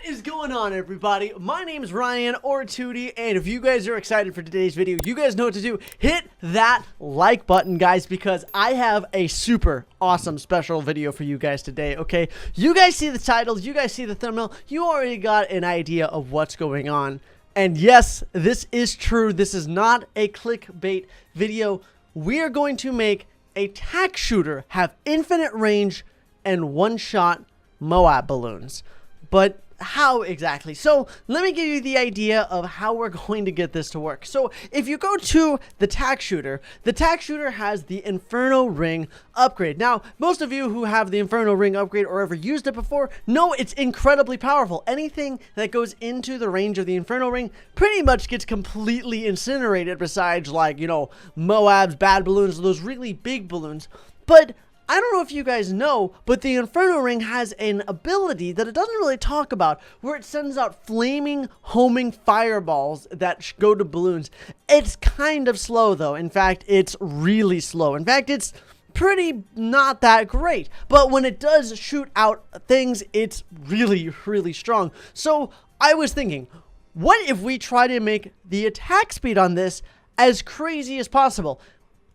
is going on, everybody? My name is Ryan, or Tewtiy, and if you guys are excited for today's video, you guys know what to do. Hit that like button, guys, because I have a super awesome special video for you guys today, okay? You guys see the titles, you guys see the thumbnail, you already got an idea of what's going on. And yes, this is true. This is not a clickbait video. We are going to make a tack shooter have infinite range and one-shot Moab balloons. But how exactly? So let me give you the idea of how we're going to get this to work. So if you go to the tack shooter has the Inferno Ring upgrade. Now, most of you who have the Inferno Ring upgrade or ever used it before know it's incredibly powerful. Anything that goes into the range of the Inferno Ring pretty much gets completely incinerated, besides, like, you know, Moab's bad balloons, those really big balloons. But I don't know if you guys know, but the Inferno Ring has an ability that it doesn't really talk about, where it sends out flaming, homing fireballs that go to balloons. It's kind of slow, though. In fact, it's really slow. In fact, it's pretty not that great. But when it does shoot out things, it's really, really strong. So I was thinking, what if we try to make the attack speed on this as crazy as possible?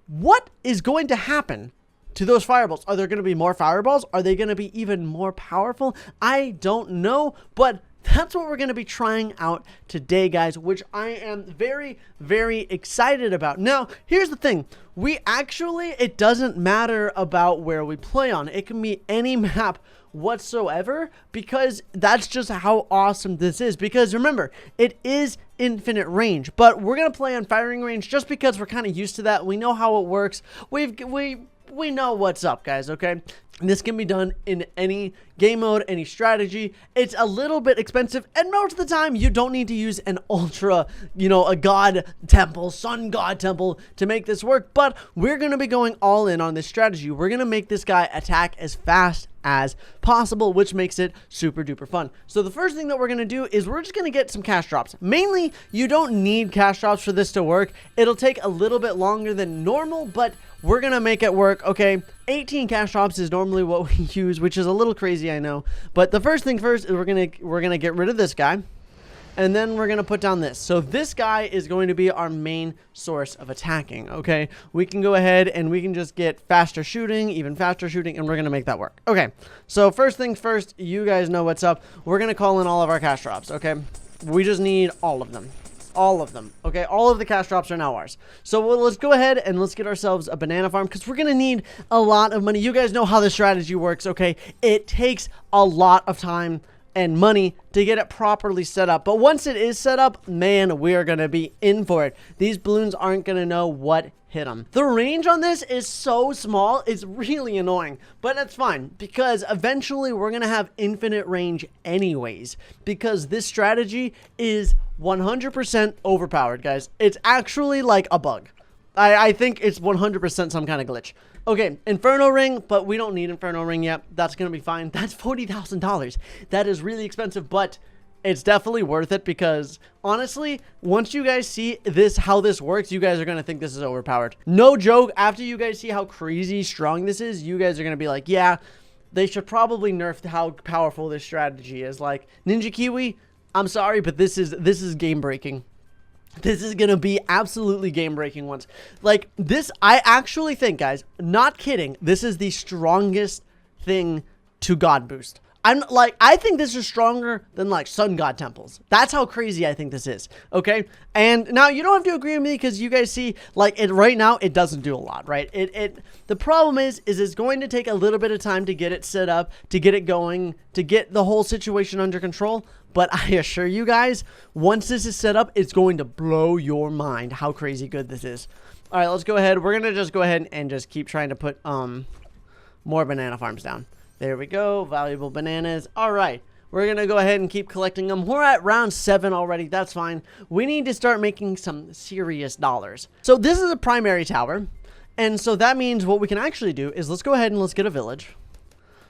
What is going to happen to those fireballs? Are there going to be more fireballs? Are they going to be even more powerful? I don't know, but that's what we're going to be trying out today, guys, which I am very, very excited about. Now, here's the thing. It doesn't matter about where we play on. It can be any map whatsoever, because that's just how awesome this is. Because remember, it is infinite range, but we're going to play on firing range just because we're kind of used to that. We know how it works. We know what's up, guys, okay? This can be done in any game mode, any strategy. It's a little bit expensive, and most of the time, you don't need to use an ultra, you know, a god temple, sun god temple to make this work, but we're going to be going all in on this strategy. We're going to make this guy attack as fast as possible, which makes it super duper fun. So the first thing that we're going to do is we're just going to get some cash drops. Mainly, you don't need cash drops for this to work. It'll take a little bit longer than normal, but we're going to make it work, okay? 18 cash drops is normally what we use, which is a little crazy, I know. But the first thing first is we're going to get rid of this guy, and then we're going to put down this. So this guy is going to be our main source of attacking, okay? We can go ahead and we can just get faster shooting, even faster shooting, and we're going to make that work. Okay, so first things first, you guys know what's up. We're going to call in all of our cash drops, okay? We just need all of them. All of them, okay? All of the cash drops are now ours. So let's go ahead and let's get ourselves a banana farm, because we're going to need a lot of money. You guys know how this strategy works, okay? It takes a lot of time and money to get it properly set up. But once it is set up, man, we are going to be in for it. These balloons aren't going to know what hit them. The range on this is so small, it's really annoying, but that's fine, because eventually we're going to have infinite range anyways, because this strategy is 100% overpowered, guys. It's actually like a bug. I think it's 100% some kind of glitch. Okay, Inferno Ring, but we don't need Inferno Ring yet. That's going to be fine. That's $40,000. That is really expensive, but it's definitely worth it, because honestly, once you guys see this, how this works, you guys are going to think this is overpowered. No joke. After you guys see how crazy strong this is, you guys are going to be like, yeah, they should probably nerf how powerful this strategy is. Like, Ninja Kiwi, I'm sorry, but this is game breaking. This is going to be absolutely game-breaking ones. Like, this, I actually think, guys, not kidding, this is the strongest thing to God Boost. I think this is stronger than, like, Sun God Temples. That's how crazy I think this is, okay? And now, you don't have to agree with me, because you guys see, like, right now, it doesn't do a lot, right? The problem is it's going to take a little bit of time to get it set up, to get it going, to get the whole situation under control. But I assure you guys, once this is set up, it's going to blow your mind how crazy good this is. All right, let's go ahead. We're going to just go ahead and just keep trying to put more banana farms down. There we go. Valuable bananas. All right. We're going to go ahead and keep collecting them. We're at round 7 already. That's fine. We need to start making some serious dollars. So this is a primary tower. And so that means what we can actually do is let's go ahead and let's get a village.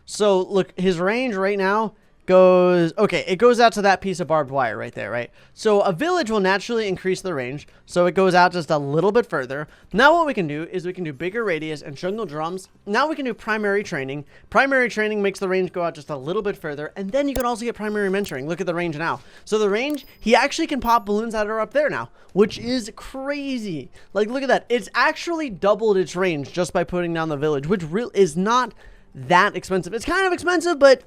So look, his range right now goes, okay, it goes out to that piece of barbed wire right there, right? So a village will naturally increase the range, so it goes out just a little bit further. Now what we can do is we can do bigger radius and jungle drums. Now we can do primary training. Primary training makes the range go out just a little bit further, and then you can also get primary mentoring. Look at the range now. So the range, he actually can pop balloons that are up there now, which is crazy. Like, look at that. It's actually doubled its range just by putting down the village, which is not that expensive. It's kind of expensive, but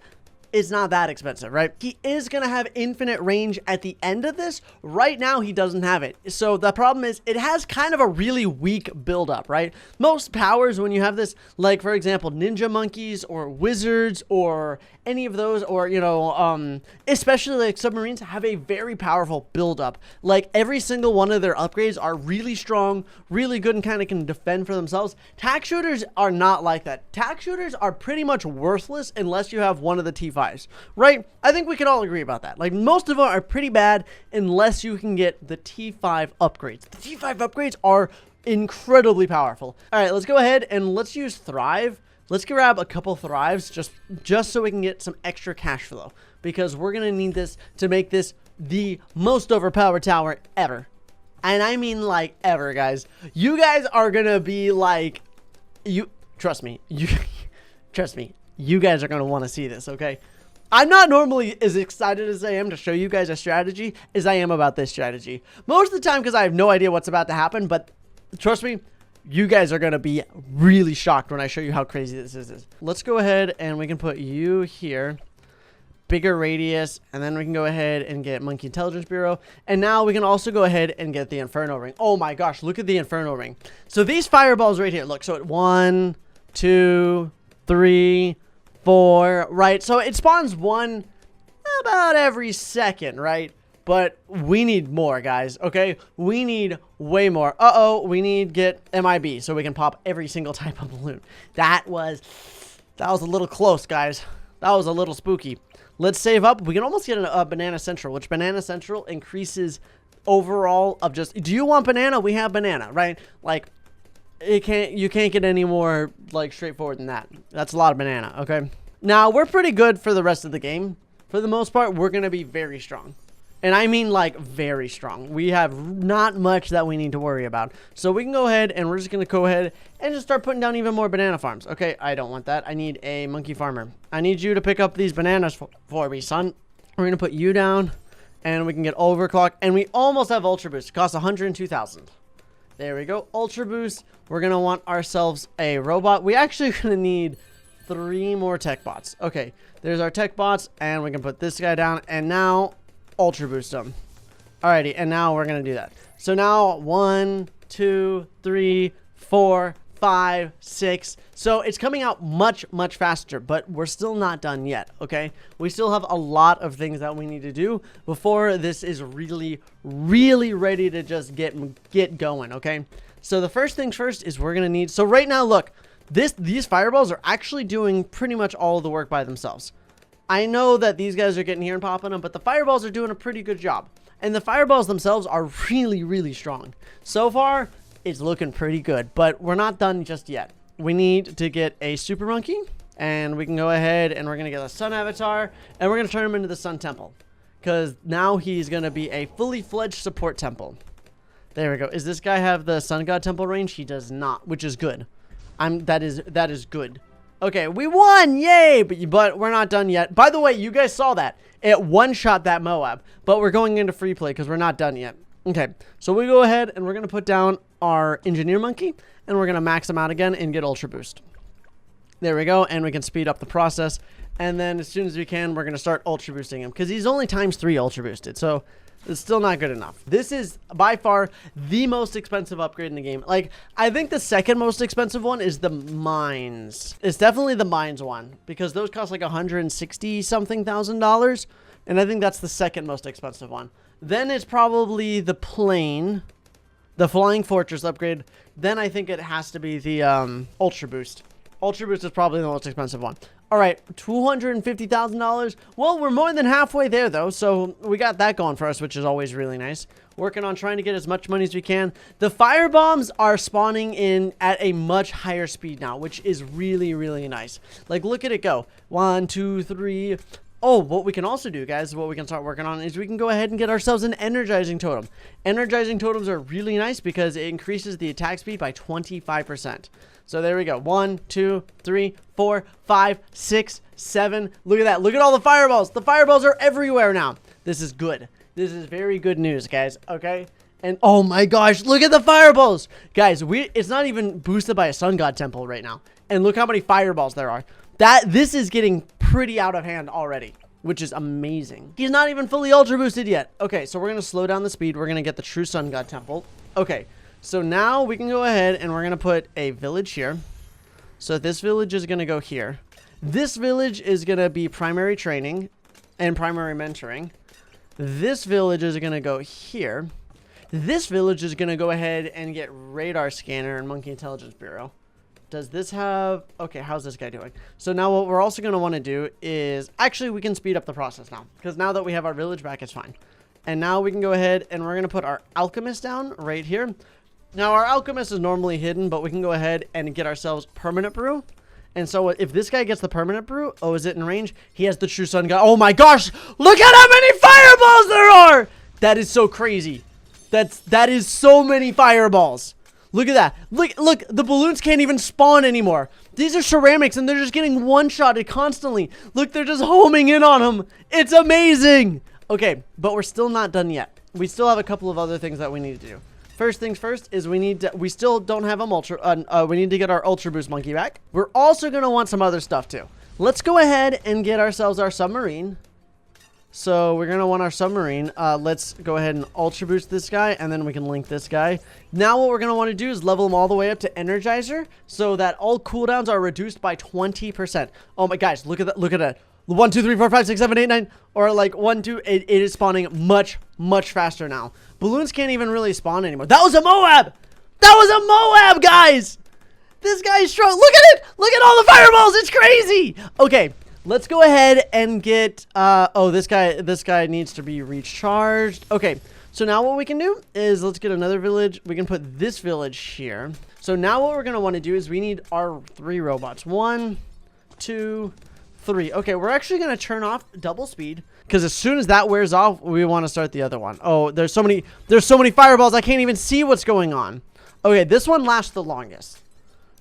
it's not that expensive, right? He is going to have infinite range at the end of this. Right now, he doesn't have it. So the problem is it has kind of a really weak buildup, right? Most powers, when you have this, like, for example, ninja monkeys or wizards or any of those, or, you know, especially like submarines, have a very powerful buildup. Like, every single one of their upgrades are really strong, really good, and kind of can defend for themselves. Tack shooters are not like that. Tack shooters are pretty much worthless unless you have one of the T5s, right? I think we can all agree about that. Like, most of them are pretty bad unless you can get the T5 upgrades. The T5 upgrades are incredibly powerful. All right, let's go ahead and let's use Thrive. Let's grab a couple Thrives just so we can get some extra cash flow, because we're going to need this to make this the most overpowered tower ever. And I mean, like, ever, guys. You guys are going to be like, trust me, trust me, you guys are going to want to see this, okay? I'm not normally as excited as I am to show you guys a strategy as I am about this strategy. Most of the time because I have no idea what's about to happen, but trust me, you guys are going to be really shocked when I show you how crazy this is. Let's go ahead and we can put you here. Bigger radius. And then we can go ahead and get Monkey Intelligence Bureau. And now we can also go ahead and get the Inferno Ring. Oh my gosh, look at the Inferno Ring. So these fireballs right here. Look, so 1, 2, 3, 4, right? So it spawns one about every second, right? But we need more, guys, okay? We need way more. We need get MIB so we can pop every single type of balloon. That was a little close, guys. That was a little spooky. Let's save up. We can almost get a Banana Central, which Banana Central increases overall of just... Do you want banana? We have banana, right? Like, you can't get any more, like, straightforward than that. That's a lot of banana, okay? Now, we're pretty good for the rest of the game. For the most part, we're going to be very strong. And I mean, like, very strong. We have not much that we need to worry about. So we can go ahead and we're just going to go ahead and just start putting down even more banana farms. Okay, I don't want that. I need a monkey farmer. I need you to pick up these bananas for me, son. We're going to put you down and we can get overclock. And we almost have Ultra Boost. It costs 102,000. There we go. Ultra Boost. We're going to want ourselves a robot. We actually going to need 3 more tech bots. Okay, there's our tech bots. And we can put this guy down. And now... Ultra Boost them. Alrighty, and now we're gonna do that. So now 1, 2, 3, 4, 5, 6. So it's coming out much faster, but we're still not done yet, okay? We still have a lot of things that we need to do before this is really ready to just get going, okay? So the first things first is we're gonna need... So right now, look, these fireballs are actually doing pretty much all of the work by themselves. I know that these guys are getting here and popping them, but the fireballs are doing a pretty good job. And the fireballs themselves are really strong. So far, it's looking pretty good, but we're not done just yet. We need to get a super monkey, and we can go ahead and we're going to get a sun avatar, and we're going to turn him into the sun temple. Because now he's going to be a fully fledged support temple. There we go. Does this guy have the sun god temple range? He does not, which is good. That is good. Okay, we won! Yay! But we're not done yet. By the way, you guys saw that. It one-shot that Moab. But we're going into free play because we're not done yet. Okay, so we go ahead and we're going to put down our engineer monkey. And we're going to max him out again and get ultra boost. There we go. And we can speed up the process. And then as soon as we can, we're going to start ultra boosting him. Because he's only ×3 ultra boosted. So... it's still not good enough. This is by far the most expensive upgrade in the game. Like, I think the second most expensive one is the mines. It's definitely the mines one because those cost like $160-something thousand. And I think that's the second most expensive one. Then it's probably the plane, the flying fortress upgrade. Then I think it has to be the ultra boost. Ultra boost is probably the most expensive one. All right, $250,000. Well, we're more than halfway there, though, so we got that going for us, which is always really nice. Working on trying to get as much money as we can. The fire bombs are spawning in at a much higher speed now, which is really nice. Like, look at it go. 1, 2, 3. Oh, what we can also do, guys, what we can start working on is we can go ahead and get ourselves an energizing totem. Energizing totems are really nice because it increases the attack speed by 25%. So there we go. 1, 2, 3, 4, 5, 6, 7. Look at that. Look at all the fireballs. The fireballs are everywhere now. This is good. This is very good news, guys. Okay. And oh my gosh, look at the fireballs. Guys, it's not even boosted by a sun god temple right now. And look how many fireballs there are. This is getting pretty out of hand already, which is amazing. He's not even fully ultra boosted yet. Okay, so we're going to slow down the speed. We're going to get the true sun god temple. Okay, so now we can go ahead and we're going to put a village here. So this village is going to go here. This village is going to be primary training and primary mentoring. This village is going to go here. This village is going to go ahead and get radar scanner and monkey intelligence bureau. Does this have... Okay, how's this guy doing? So now what we're also going to want to do is... Actually, we can speed up the process now. Because now that we have our village back, it's fine. And now we can go ahead and we're going to put our alchemist down right here. Now, our alchemist is normally hidden, but we can go ahead and get ourselves permanent brew. And so if this guy gets the permanent brew... Oh, is it in range? He has the true sun god. Oh my gosh! Look at how many fireballs there are! That is so crazy. That is so many fireballs. Look at that. Look, the balloons can't even spawn anymore. These are ceramics and they're just getting one-shotted constantly. Look, they're just homing in on them. It's amazing. Okay, but we're still not done yet. We still have a couple of other things that we need to do. First things first is we still don't have a we need to get our ultra boost monkey back. We're also going to want some other stuff too. Let's go ahead and get ourselves our submarine. So we're going to want our submarine. Let's go ahead and ultra boost this guy, and then we can link this guy. Now what we're going to want to do is level them all the way up to Energizer so that all cooldowns are reduced by 20%. Oh my guys, look at that. Look at that. 1, 2, 3, 4, 5, 6, 7, 8, 9, or like 1, 2, it is spawning much faster now. Balloons can't even really spawn anymore. That was a Moab! That was a Moab, guys! This guy's strong. Look at it! Look at all the fireballs! It's crazy! Okay. Let's go ahead and get, oh, this guy needs to be recharged. Okay, so now what we can do is let's get another village. We can put this village here. So now what we're going to want to do is we need our 3 robots. 1, 2, 3. Okay, we're actually going to turn off double speed because as soon as that wears off, we want to start the other one. Oh, there's so many fireballs. I can't even see what's going on. Okay, this one lasts the longest.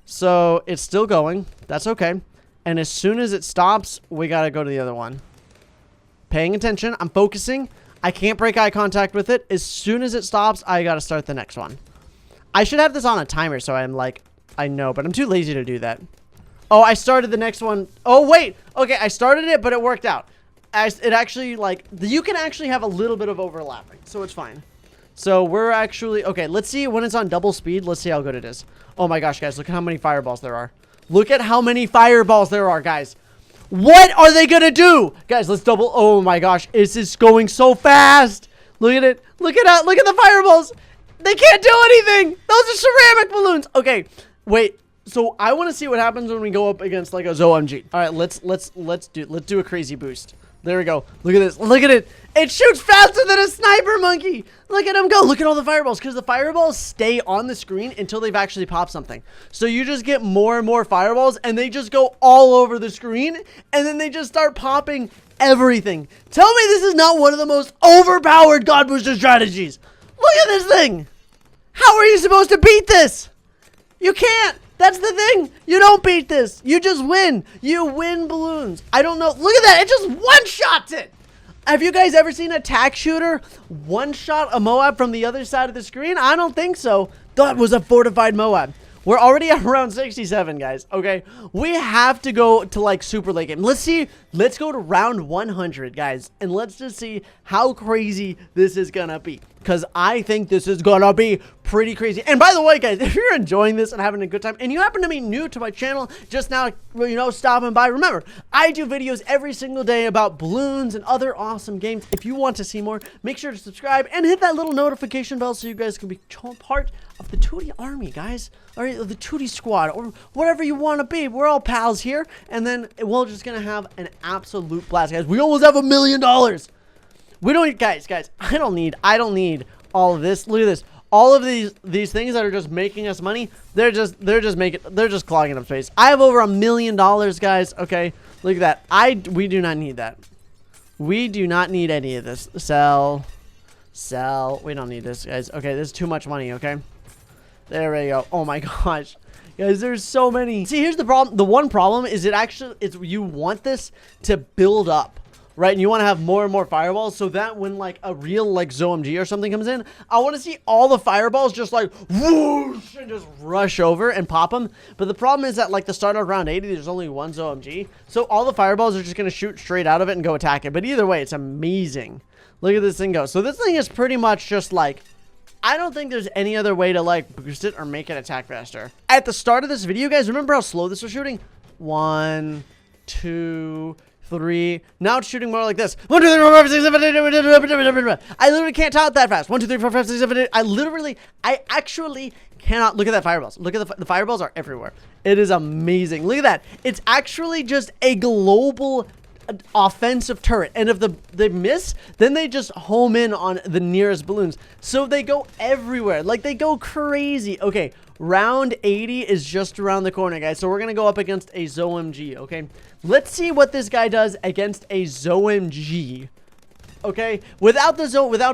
So it's still going. That's okay. And as soon as it stops, we got to go to the other one. Paying attention. I'm focusing. I can't break eye contact with it. As soon as it stops, I got to start the next one. I should have this on a timer so I'm like, I know, but I'm too lazy to do that. Oh, I started the next one. Oh, wait. Okay, I started it, but it worked out. It actually, like, you can actually have a little bit of overlapping, so it's fine. So we're actually, okay, let's see when it's on double speed. Let's see how good it is. Oh my gosh, guys, look at how many fireballs there are. Look at how many fireballs there are, guys. What are they gonna do? Guys, let's double. Oh my gosh, this is going so fast. Look at it. Look at the fireballs. They can't do anything. Those are ceramic balloons. Okay, wait. So I want to see what happens when we go up against like a ZOMG. All right, let's do a crazy boost. There we go. Look at this. Look at it. It shoots faster than a sniper monkey. Look at him go. Look at all the fireballs because the fireballs stay on the screen until they've actually popped something. So you just get more and more fireballs and they just go all over the screen and then they just start popping everything. Tell me this is not one of the most overpowered God Booster strategies. Look at this thing. How are you supposed to beat this? You can't. That's the thing. You don't beat this. You just win. You win balloons. I don't know. Look at that. It just one-shots it. Have you guys ever seen a tack shooter one-shot a Moab from the other side of the screen? I don't think so. That was a fortified Moab. We're already at around 67, guys. Okay. We have to go to like super late game. Let's see. Let's go to round 100, guys. And let's just see how crazy this is going to be. Because I think this is going to be pretty crazy. And by the way, guys, if you're enjoying this and having a good time, and you happen to be new to my channel, just now, you know, stopping by, remember, I do videos every single day about balloons and other awesome games. If you want to see more, make sure to subscribe and hit that little notification bell so you guys can be part of the Tewtiy army, guys. Or the Tewtiy squad, or whatever you want to be. We're all pals here. And then we're just going to have an absolute blast, guys. We almost have $1 million. We don't, guys, I don't need all of this. Look at this. All of these things that are just making us money, they're just clogging up space. I have over $1 million, guys. Okay, look at that. We do not need that. We do not need any of this. Sell. Sell. We don't need this, guys. Okay, this is too much money, okay? There we go. Oh my gosh. Guys, there's so many. See, here's the problem. The one problem is it's you want this to build up, right? And you want to have more and more fireballs so that when like a real like ZOMG or something comes in, I want to see all the fireballs just like whoosh and just rush over and pop them. But the problem is that like the start of round 80, there's only one ZOMG. So all the fireballs are just going to shoot straight out of it and go attack it. But either way, it's amazing. Look at this thing go. So this thing is pretty much just like, I don't think there's any other way to like boost it or make it attack faster. At the start of this video, guys, remember how slow this was shooting? 1, 2, 3. Now it's shooting more like this. 1, 2, 3, 4, 5, 6, 7, 8, 9. I literally can't count that fast. 1, 2, 3, 4, 5, 6, 7, 8. I actually cannot. Look at that fireballs. Look at the fireballs are everywhere. It is amazing. Look at that. It's actually just a global offensive turret, and if they miss, then they just home in on the nearest balloons, so they go everywhere, like they go crazy. Okay, round 80 is just around the corner, guys, so we're gonna go up against a ZOMG. Okay, let's see what this guy does against a ZOMG. Okay, without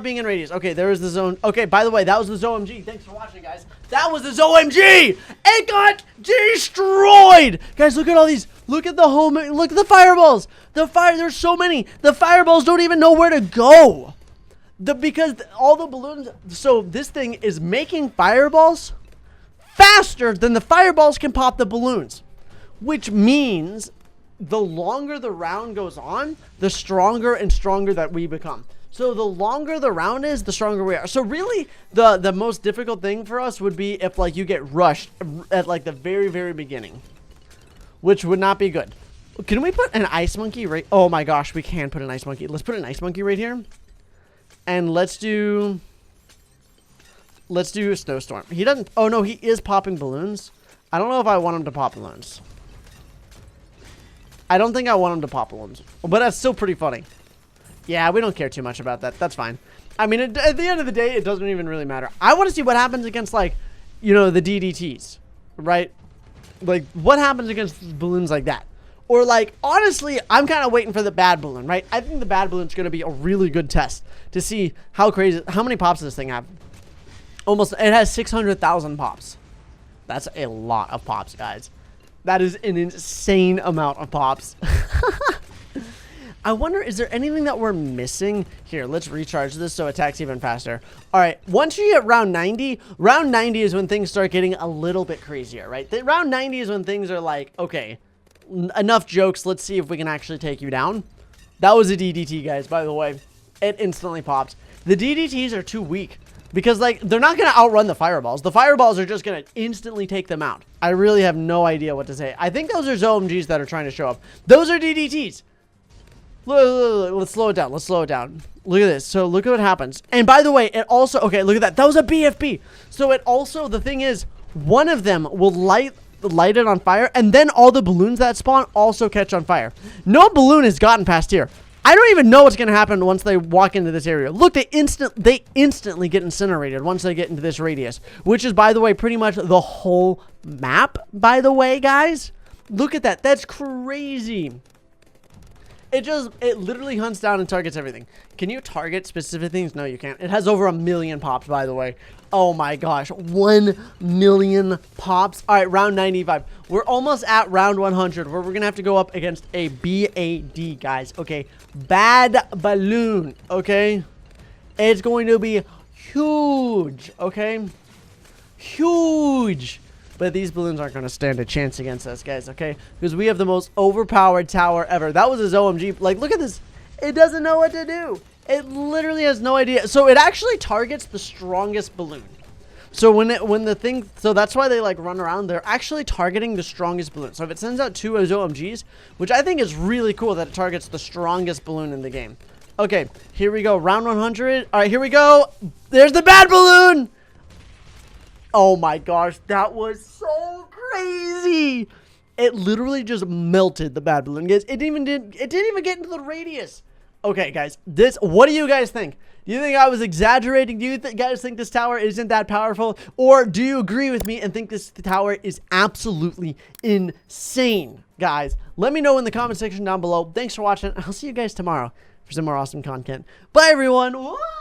being in radius. Okay, there is the zone. Okay, by the way, that was the ZOMG. Thanks for watching, guys. That was the ZOMG. It got destroyed. Guys, look at all these. Look at the home. Look at the fireballs. There's so many. The fireballs don't even know where to go. Because all the balloons. So this thing is making fireballs faster than the fireballs can pop the balloons, which means the longer the round goes on, the stronger and stronger that we become. So the longer the round is, the stronger we are. So really, the most difficult thing for us would be if like you get rushed at like the very, very beginning, which would not be good. Can we put an ice monkey right? Oh my gosh, we can put an ice monkey. Let's put an ice monkey right here. And let's do a snowstorm. He doesn't, oh no, he is popping balloons. I don't know if I want him to pop balloons. I don't think I want him to pop balloons, but that's still pretty funny. Yeah, we don't care too much about that. That's fine. I mean, at the end of the day, it doesn't even really matter. I want to see what happens against, like, you know, the DDTs, right? Like, what happens against balloons like that? Or, like, honestly, I'm kind of waiting for the bad balloon, right? I think the bad balloon's going to be a really good test to see how many pops does this thing have? It has 600,000 pops. That's a lot of pops, guys. That is an insane amount of pops. I wonder, is there anything that we're missing? Here, let's recharge this so it attacks even faster. All right, once you hit round 90 is when things start getting a little bit crazier, right? Round 90 is when things are like, okay, enough jokes. Let's see if we can actually take you down. That was a DDT, guys, by the way. It instantly popped. The DDTs are too weak. Because, like, they're not going to outrun the fireballs. The fireballs are just going to instantly take them out. I really have no idea what to say. I think those are ZOMGs that are trying to show up. Those are DDTs. Look, let's slow it down. Let's slow it down. Look at this. So, look at what happens. And, by the way, it also... Okay, look at that. That was a BFB. So, it also... The thing is, one of them will light it on fire. And then all the balloons that spawn also catch on fire. No balloon has gotten past here. I don't even know what's going to happen once they walk into this area. Look, they instantly get incinerated once they get into this radius, which is, by the way, pretty much the whole map, by the way, guys. Look at that. That's crazy. It literally hunts down and targets everything. Can you target specific things? No, you can't. It has over 1 million pops, by the way. Oh my gosh, 1 million pops. All right, round 95. We're almost at round 100, where we're gonna have to go up against a BAD, guys. Okay, bad balloon. Okay, it's going to be huge. Okay, huge. But these balloons aren't going to stand a chance against us, guys, okay? Because we have the most overpowered tower ever. That was his OMG. Like, look at this. It doesn't know what to do. It literally has no idea. So it actually targets the strongest balloon. So so that's why they like run around. They're actually targeting the strongest balloon. So if it sends out 2 OMGs, which I think is really cool that it targets the strongest balloon in the game. Okay, here we go. Round 100. All right, here we go. There's the bad balloon. Oh my gosh, that was so crazy. It literally just melted the bad balloon, guys. It didn't even get into the radius. Okay, guys, what do you guys think? Do you think I was exaggerating? Do you guys think this tower isn't that powerful? Or do you agree with me and think this tower is absolutely insane? Guys, let me know in the comment section down below. Thanks for watching. I'll see you guys tomorrow for some more awesome content. Bye, everyone. Whoa!